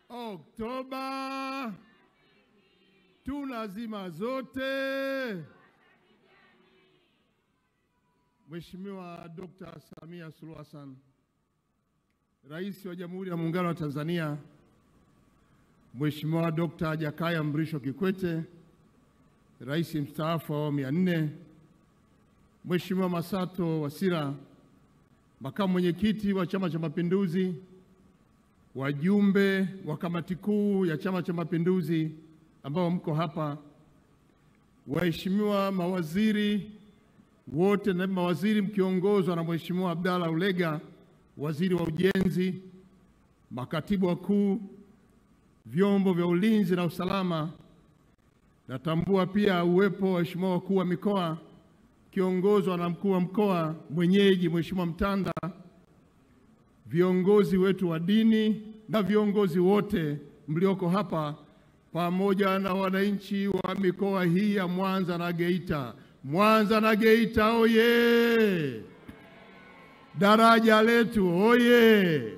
Oktoba tunazima zote. Mheshimiwa Dr. Samia Suluhu Hassan, Rais wa Jamhuri ya Muungano wa Tanzania, Mheshimiwa Dr. Jakaya Mrisho Kikwete, Rais mstaafu wa awamu ya 4, Mheshimiwa Masato Wasira, Makamu Mwenyekiti wa Chama cha Mapinduzi, wajumbe wa Kamati Kuu ya Chama cha Mapinduzi ambao mko hapa, waheshimiwa mawaziri wote na mawaziri mkiongozwa na Mheshimiwa Abdalla Ulega, Waziri wa Ujenzi, makatibu wakuu, vyombo vya ulinzi na usalama. Natambua pia uwepo wa waheshimiwa wakuu wa mikoa kiongozwa na mkuu wa mkoa mwenyeji Mheshimiwa Mtanda, viongozi wetu wa dini na viongozi wote mlioko hapa, pamoja na wananchi wa mikoa hii ya Mwanza na Geita. Mwanza na Geita oye! Daraja letu oye!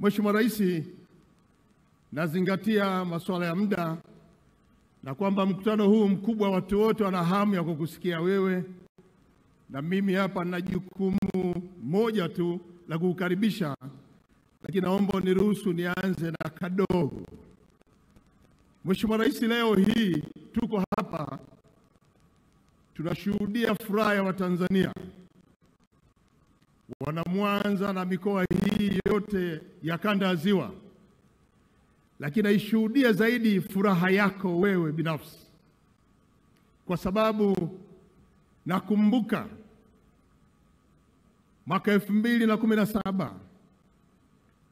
Mheshimiwa Rais, nazingatia masuala ya muda na kwamba mkutano huu mkubwa watu wote wana hamu ya kukusikia wewe, na mimi hapa nina jukumu moja tu la kukukaribisha, lakini naomba niruhusu nianze na kadogo. Mheshimiwa Rais, leo hii tuko hapa tunashuhudia furaha ya Watanzania, wana Mwanza na mikoa hii yote ya kanda ya Ziwa, lakini naishuhudia zaidi furaha yako wewe binafsi, kwa sababu nakumbuka mwaka 2017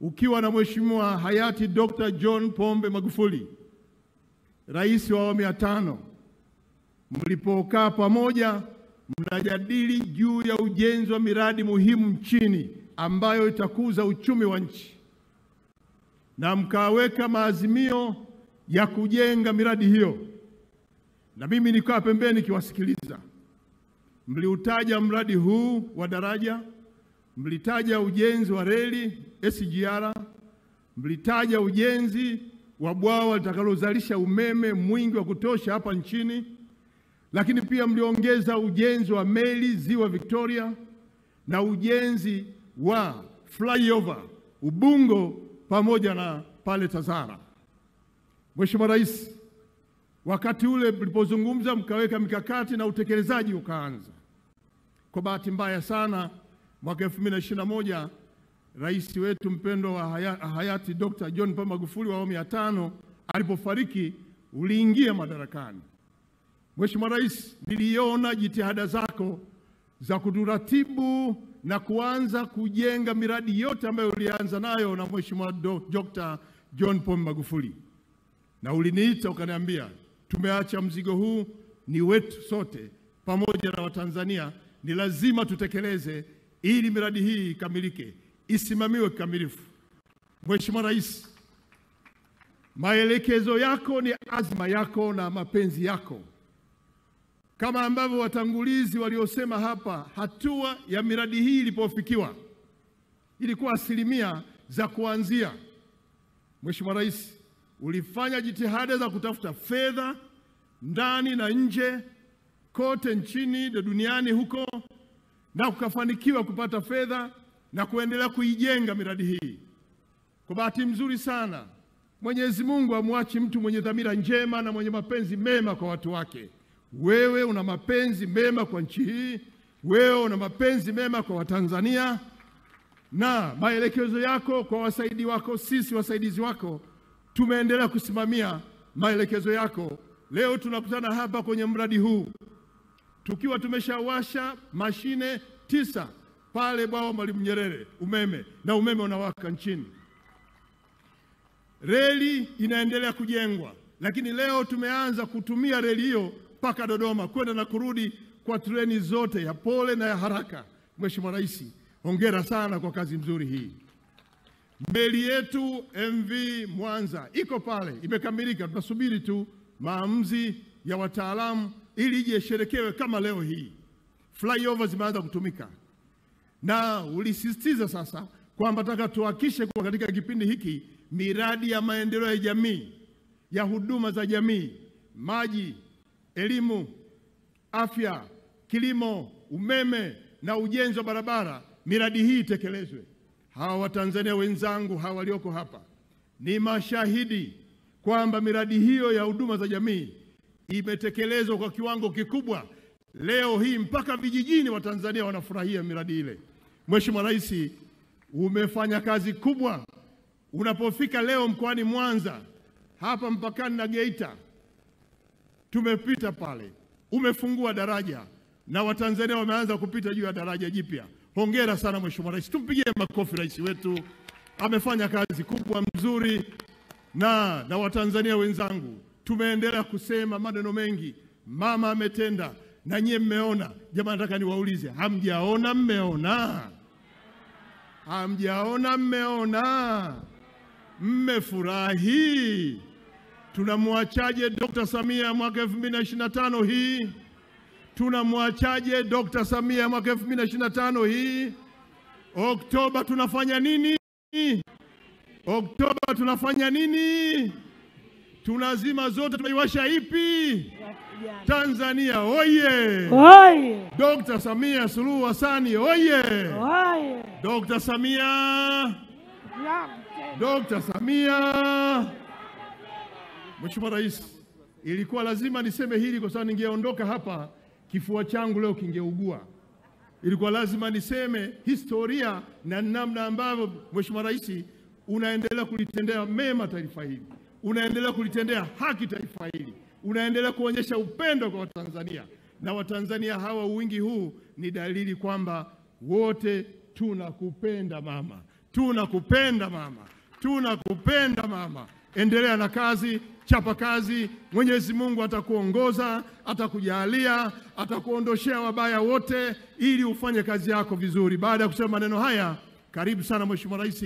ukiwa na Mheshimiwa hayati Dr. John Pombe Magufuli, Rais wa awamu ya 5, mlipokaa pamoja mnajadili juu ya ujenzi wa miradi muhimu nchini ambayo itakuza uchumi wa nchi, na mkaweka maazimio ya kujenga miradi hiyo, na mimi nilikuwa pembeni nikiwasikiliza. Mliutaja mradi huu wa daraja, mlitaja ujenzi wa reli SGR, mlitaja ujenzi wa bwawa litakalozalisha umeme mwingi wa kutosha hapa nchini, lakini pia mliongeza ujenzi wa meli Ziwa Victoria na ujenzi wa flyover Ubungo pamoja na pale Tazara. Mheshimiwa Rais, wakati ule mlipozungumza mkaweka mikakati na utekelezaji ukaanza. Kwa bahati mbaya sana mwaka 2021 Rais wetu mpendwa wa hayati Dr. John Pombe Magufuli wa awamu ya 5 alipofariki uliingia madarakani. Mheshimiwa Rais, niliona jitihada zako za kuturatibu na kuanza kujenga miradi yote ambayo ulianza nayo na Mheshimiwa Dr. John Pombe Magufuli, na uliniita ukaniambia tumeacha mzigo huu ni wetu sote pamoja na Watanzania, ni lazima tutekeleze ili miradi hii ikamilike, isimamiwe kikamilifu. Mheshimiwa Rais, maelekezo yako ni azma yako na mapenzi yako. Kama ambavyo watangulizi waliosema hapa, hatua ya miradi hii ilipofikiwa ilikuwa asilimia za kuanzia. Mheshimiwa Rais, ulifanya jitihada za kutafuta fedha ndani na nje kote nchini na duniani huko, na ukafanikiwa kupata fedha na kuendelea kuijenga miradi hii. Kwa bahati nzuri sana, Mwenyezi Mungu amwachi mtu mwenye dhamira njema na mwenye mapenzi mema kwa watu wake. Wewe una mapenzi mema kwa nchi hii, wewe una mapenzi mema kwa Watanzania, na maelekezo yako kwa wasaidizi wako, sisi wasaidizi wako tumeendelea kusimamia maelekezo yako. Leo tunakutana hapa kwenye mradi huu tukiwa tumeshawasha mashine 9 pale bwawa Mwalimu Nyerere umeme, na umeme unawaka nchini. Reli inaendelea kujengwa, lakini leo tumeanza kutumia reli hiyo mpaka Dodoma kwenda na kurudi kwa treni zote ya pole na ya haraka. Mheshimiwa Rais, hongera sana kwa kazi nzuri hii. Meli yetu MV Mwanza iko pale, imekamilika, tunasubiri tu maamuzi ya wataalamu ili ije sherekewe kama leo hii. Flyover zimeanza kutumika, na ulisisitiza sasa kwamba nataka tuhakikishe kwa katika kipindi hiki miradi ya maendeleo ya jamii, ya huduma za jamii, maji, elimu, afya, kilimo, umeme na ujenzi wa barabara, miradi hii itekelezwe. Hawa Watanzania wenzangu hawa walioko hapa ni mashahidi kwamba miradi hiyo ya huduma za jamii imetekelezwa kwa kiwango kikubwa. Leo hii mpaka vijijini Watanzania wanafurahia miradi ile. Mheshimiwa Rais, umefanya kazi kubwa. Unapofika leo mkoani Mwanza hapa mpakani na Geita, tumepita pale, umefungua daraja na Watanzania wameanza kupita juu ya daraja jipya. Hongera sana Mheshimiwa Rais, tumpigie makofi rais wetu. Amefanya kazi kubwa mzuri, na Watanzania wenzangu tumeendelea kusema maneno mengi. Mama ametenda na nyie mmeona. Jamani, nataka niwaulize, hamjaona mmeona? Hamjaona mmeona? Mmefurahi? Tunamwachaje Dr. Samia mwaka 2025 hii? Tunamwachaje Dr. Samia mwaka 2025 hii? Oktoba tunafanya nini? Oktoba tunafanya nini? Tunazima zote, tunaiwasha ipi? Tanzania oye! Oye! Dr. Samia Suluhu Hassan oye! Oye! Dr. Samia! Dr. Samia! Mheshimiwa Rais, ilikuwa lazima niseme hili kwa sababu ningeondoka hapa kifua changu leo kingeugua. Ilikuwa lazima niseme historia na namna ambavyo Mheshimiwa Rais unaendelea kulitendea mema taifa hili, unaendelea kulitendea haki taifa hili, unaendelea kuonyesha upendo kwa Watanzania. Na Watanzania hawa, wingi huu ni dalili kwamba wote tunakupenda mama, tunakupenda mama, tunakupenda mama. Endelea na kazi, chapa kazi. Mwenyezi Mungu atakuongoza, atakujalia, atakuondoshea wabaya wote ili ufanye kazi yako vizuri. Baada ya kusema maneno haya, karibu sana Mheshimiwa Rais.